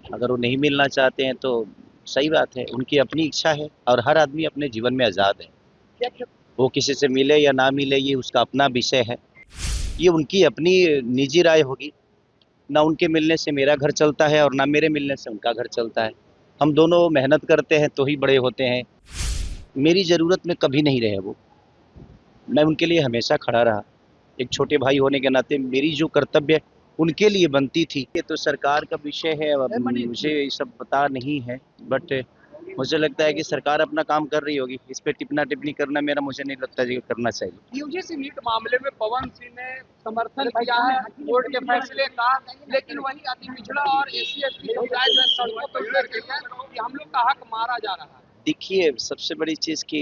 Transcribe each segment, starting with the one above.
अगर वो नहीं मिलना चाहते हैं तो सही बात है, उनकी अपनी इच्छा है और हर आदमी अपने जीवन में आज़ाद है। वो किसी से मिले या ना मिले ये उसका अपना विषय है, ये उनकी अपनी निजी राय होगी। ना उनके मिलने से मेरा घर चलता है और ना मेरे मिलने से उनका घर चलता है। हम दोनों मेहनत करते हैं तो ही बड़े होते हैं। मेरी ज़रूरत में कभी नहीं रहे वो, मैं उनके लिए हमेशा खड़ा रहा। एक छोटे भाई होने के नाते मेरी जो कर्तव्य उनके लिए बनती थी, ये तो सरकार का विषय है, अब मुझे ये सब पता नहीं है। बट मुझे लगता है कि सरकार अपना काम कर रही होगी, इस पे टिप्पणी टिप्पणी करना मेरा मुझे नहीं लगता कि करना चाहिए। यूजीसी नीट मामले में पवन सिंह ने समर्थन किया है कोर्ट के फैसले का, लेकिन वही अति पिछड़ा और एससी एसटी समुदाय जो है सड़कों पर उतर गई है कि हम लोग का हक मारा जा रहा है। देखिए, सबसे बड़ी चीज़ कि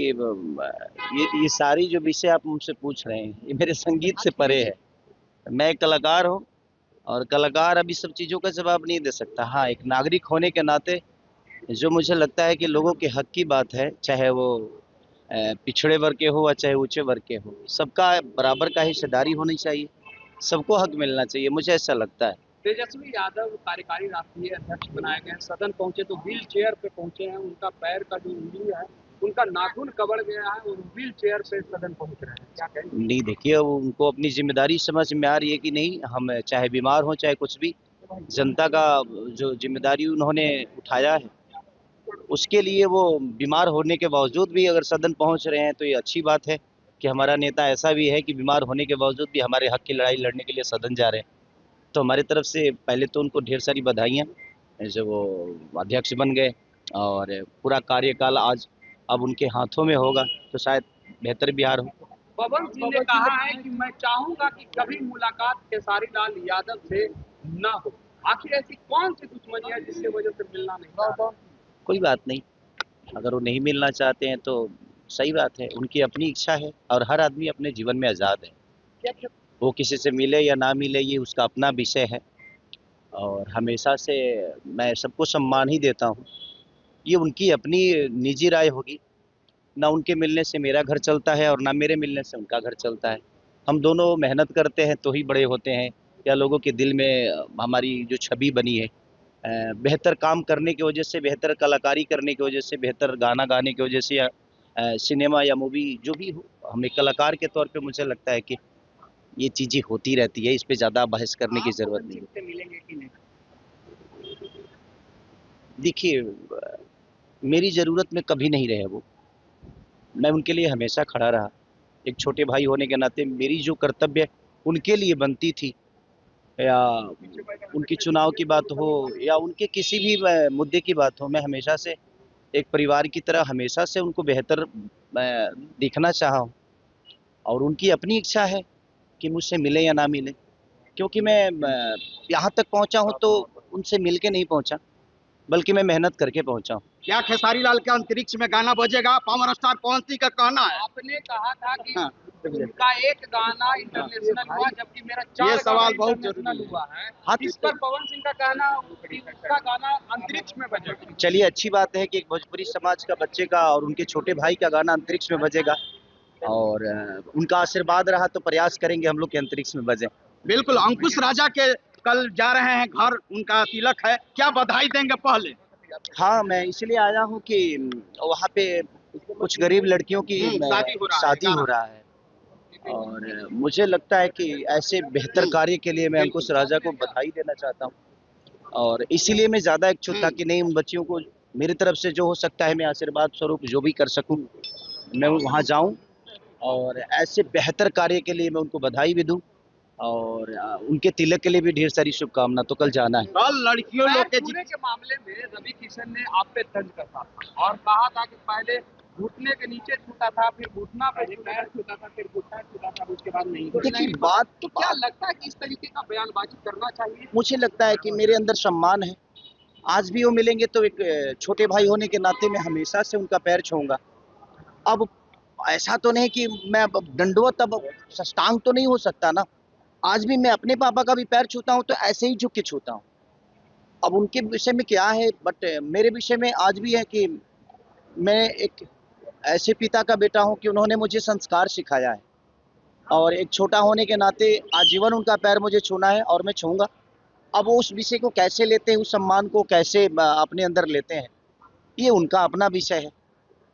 ये सारी जो विषय आप मुझसे पूछ रहे हैं, ये मेरे संगीत से परे है। मैं एक कलाकार हूँ और कलाकार अभी सब चीज़ों का जवाब नहीं दे सकता। हाँ, एक नागरिक होने के नाते जो मुझे लगता है कि लोगों के हक की बात है, चाहे वो पिछड़े वर्ग के हो या चाहे ऊँचे वर्ग के हो, सबका बराबर का हिस्सेदारी होनी चाहिए, सबको हक मिलना चाहिए, मुझे ऐसा लगता है। तेजस्वी यादव कार्यकारी राष्ट्रीय अध्यक्ष बनाए गए, सदन पहुंचे तो व्हील चेयर पे पहुंचे हैं, उनका पैर का जो उंगली है उनका नाखून कबड़ गया है और व्हील चेयर पे सदन पहुंच रहे हैं, क्या कहेंगे? नहीं, देखिए वो उनको अपनी ज़िम्मेदारी समझ में आ रही है कि नहीं, हम चाहे बीमार हों चाहे कुछ भी, जनता का जो ज़िम्मेदारी उन्होंने उठाया है, उसके लिए वो बीमार होने के बावजूद भी अगर सदन पहुँच रहे हैं तो ये अच्छी बात है कि हमारा नेता ऐसा भी है कि बीमार होने के बावजूद भी हमारे हक की लड़ाई लड़ने के लिए सदन जा रहे हैं। तो हमारी तरफ से पहले तो उनको ढेर सारी बधाइयाँ, जो वो अध्यक्ष बन गए और पूरा कार्यकाल आज अब उनके हाथों में होगा तो शायद बेहतर बिहार हो। पवन सिंह ने कहा है कि मैं चाहूंगा कि कभी मुलाकात खेसारी लाल यादव से न हो। आखिर ऐसी कौन सी दुश्मनी है जिसकी वजह से मिलना नहीं चाहता? कोई बात नहीं, अगर वो नहीं मिलना चाहते हैं तो सही बात है, उनकी अपनी इच्छा है और हर आदमी अपने जीवन में आज़ाद है। वो किसी से मिले या ना मिले ये उसका अपना विषय है और हमेशा से मैं सबको सम्मान ही देता हूँ। ये उनकी अपनी निजी राय होगी, ना उनके मिलने से मेरा घर चलता है और ना मेरे मिलने से उनका घर चलता है। हम दोनों मेहनत करते हैं तो ही बड़े होते हैं, या लोगों के दिल में हमारी जो छवि बनी है, बेहतर काम करने की वजह से, बेहतर कलाकारी करने की वजह से, बेहतर गाना गाने की वजह से, या सिनेमा या मूवी जो भी हो, हम एक कलाकार के तौर पे मुझे लगता है कि ये चीज़ें होती रहती है, इस पे ज़्यादा बहस करने की ज़रूरत नहीं है। मिलेंगे कि नहीं? देखिए, मेरी ज़रूरत में कभी नहीं रहे वो, मैं उनके लिए हमेशा खड़ा रहा। एक छोटे भाई होने के नाते मेरी जो कर्तव्य उनके लिए बनती थी, या उनकी चुनाव की बात हो या उनके किसी भी मुद्दे की बात हो, मैं हमेशा से एक परिवार की तरह हमेशा से उनको बेहतर देखना चाहा हूँ और उनकी अपनी इच्छा है कि मुझसे मिले या ना मिले, क्योंकि मैं यहाँ तक पहुँचा हूँ तो उनसे मिल के नहीं पहुँचा, बल्कि मैं मेहनत करके पहुँचा हूँ। क्या खेसारी लाल के अंतरिक्ष में गाना बजेगा? पावर स्टार पवन सिंह का कहना है। आपने कहा था कि हाँ, उनका एक गाना इंटरनेशनल हुआ जबकि मेरा 4 ये सवाल गाना बहुत इंटरनेशनल जरूरी है। हुआ है। हाँ, इस पर पवन सिंह का कहना कि उसका गाना अंतरिक्ष में बजेगा। चलिए, अच्छी बात है कि एक भोजपुरी समाज का बच्चे का और उनके छोटे भाई का गाना अंतरिक्ष में बजेगा और उनका आशीर्वाद रहा तो प्रयास करेंगे हम लोग के अंतरिक्ष में बजे। बिल्कुल, अंकुश राजा के कल जा रहे हैं घर, उनका तिलक है, क्या बधाई देंगे पहले? हाँ, मैं इसलिए आया हूँ कि वहाँ पे कुछ गरीब लड़कियों की शादी हो रहा है और मुझे लगता है कि ऐसे बेहतर कार्य के लिए मैं अंकुश राजा को बधाई देना चाहता हूँ और इसीलिए मैं ज़्यादा इच्छुक था कि नहीं, उन बच्चियों को मेरी तरफ से जो हो सकता है मैं आशीर्वाद स्वरूप जो भी कर सकूँ मैं वहाँ जाऊँ और ऐसे बेहतर कार्य के लिए मैं उनको बधाई भी दूँ और उनके तिलक के लिए भी ढेर सारी शुभकामना। तो कल जाना है। कल लड़कियों लोग के पूरे के मामले में रवि किशन ने आप पे तंज कसा था और कहा था कि पहले घुटने के नीचे छूता था, फिर घुटना पे पैर छूता था, फिर घुटना छूता था, उसके बाद नहीं। देखिए, बात तो क्या लगता है कि इस तरीके का बयानबाजी करना चाहिए? मुझे लगता है कि मेरे अंदर सम्मान है, आज भी वो मिलेंगे तो एक छोटे भाई होने के नाते मैं हमेशा से उनका पैर छूऊंगा। अब ऐसा तो नहीं कि मैं अब दंडवत अब साष्टांग तो नहीं हो सकता ना, आज भी मैं अपने पापा का भी पैर छूता हूँ तो ऐसे ही झुक के छूता हूँ। अब उनके विषय में क्या है, बट मेरे विषय में आज भी है कि मैं एक ऐसे पिता का बेटा हूँ कि उन्होंने मुझे संस्कार सिखाया है और एक छोटा होने के नाते आजीवन उनका पैर मुझे छूना है और मैं छूँगा अब वो उस विषय को कैसे लेते हैं, उस सम्मान को कैसे अपने अंदर लेते हैं, ये उनका अपना विषय है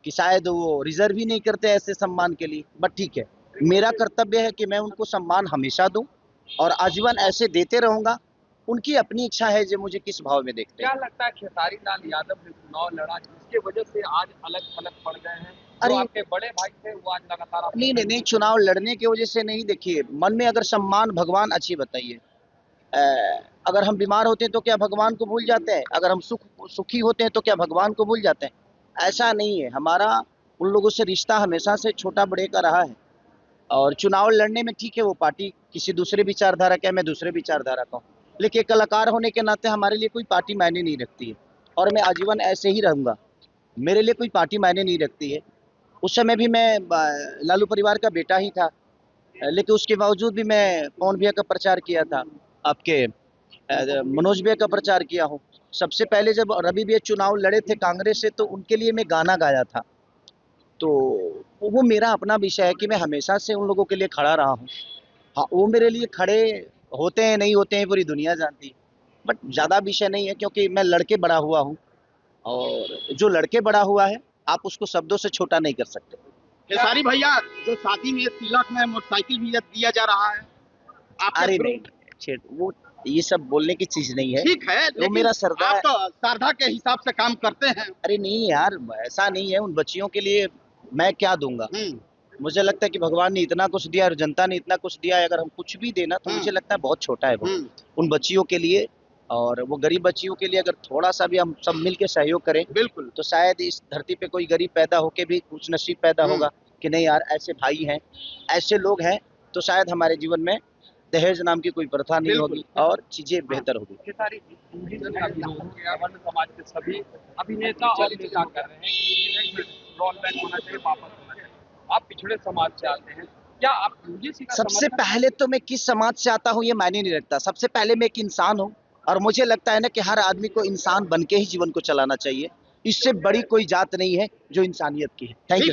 कि शायद वो रिजर्व ही नहीं करते ऐसे सम्मान के लिए। बट ठीक है, मेरा कर्तव्य है कि मैं उनको सम्मान हमेशा दूं और आजीवन ऐसे देते रहूंगा। उनकी अपनी इच्छा है जो मुझे किस भाव में देखते क्या हैं। लगता है खेसारी लाल यादव ने चुनाव लड़ा जिसके वजह से आज अलग थलग पड़ गए हैं? जो अरे आपके बड़े भाई थे वो आज लगातार आपको नहीं नहीं नहीं, चुनाव लड़ने की वजह से नहीं। देखिए, मन में अगर सम्मान, भगवान अच्छी बताइए, अगर हम बीमार होते हैं तो क्या भगवान को भूल जाते हैं? अगर हम सुखी होते हैं तो क्या भगवान को भूल जाते हैं? ऐसा नहीं है। हमारा उन लोगों से रिश्ता हमेशा से छोटा बड़े का रहा है। और चुनाव लड़ने में ठीक है, वो पार्टी किसी दूसरे विचारधारा का है, मैं दूसरे विचारधारा का हूँ, लेकिन कलाकार होने के नाते हमारे लिए कोई पार्टी मायने नहीं रखती है और मैं आजीवन ऐसे ही रहूँगा। मेरे लिए कोई पार्टी मायने नहीं रखती है। उस समय भी मैं लालू परिवार का बेटा ही था, लेकिन उसके बावजूद भी मैं पवन भैया का प्रचार किया था, आपके मनोज भैया का प्रचार किया हूँ। सबसे पहले जब रवि भैया चुनाव लड़े थे कांग्रेस से, तो उनके लिए मैं गाना गाया था। तो वो मेरा अपना विषय है कि मैं हमेशा से उन लोगों के लिए खड़ा रहा हूँ। हाँ, वो मेरे लिए खड़े होते हैं नहीं होते हैं पूरी दुनिया जानती है, बट ज़्यादा विषय नहीं है क्योंकि मैं लड़के बड़ा हुआ हूँ और जो लड़के बड़ा हुआ है आप उसको शब्दों से छोटा नहीं कर सकते। खेसारी भैया, जो शादी में तिलक में मोटरसाइकिल भी दिया जा रहा है आपके अरे थ्रू, नहीं, वो ये सब बोलने की चीज नहीं है। ठीक है, वो लेकिन मेरा सरदार। आप तो श्रद्धा के हिसाब से काम करते हैं। अरे नहीं यार, ऐसा नहीं है। उन बच्चियों के लिए मैं क्या दूंगा? मुझे लगता है कि भगवान ने इतना कुछ दिया और जनता ने इतना कुछ दिया है, अगर हम कुछ भी देना तो मुझे लगता है बहुत छोटा है वो उन बच्चियों के लिए। और वो गरीब बच्चियों के लिए अगर थोड़ा सा भी हम सब मिल के सहयोग करें, बिल्कुल। तो शायद इस धरती पे कोई गरीब पैदा होके भी कुछ नसीब पैदा होगा कि नहीं यार, ऐसे भाई हैं, ऐसे लोग हैं, तो शायद हमारे जीवन में दहेज नाम की कोई प्रथा नहीं होगी और चीजें बेहतर होगी। खेसारी जी का विरोध हो गया, वर्ण समाज के सभी अभिनेता और नेता कर रहे हैं कि रोल बैक होना चाहिए, वापस होना चाहिए। आप पिछड़े समाज से आते हैं, क्या आप यूजीसी का सबसे समर्थन? पहले तो मैं किस समाज से आता हूँ ये मायने नहीं रखता। सबसे पहले मैं एक इंसान हूँ और मुझे लगता है ना कि हर आदमी को इंसान बन के ही जीवन को चलाना चाहिए। इससे बड़ी कोई जात नहीं है जो इंसानियत की है। Thank you.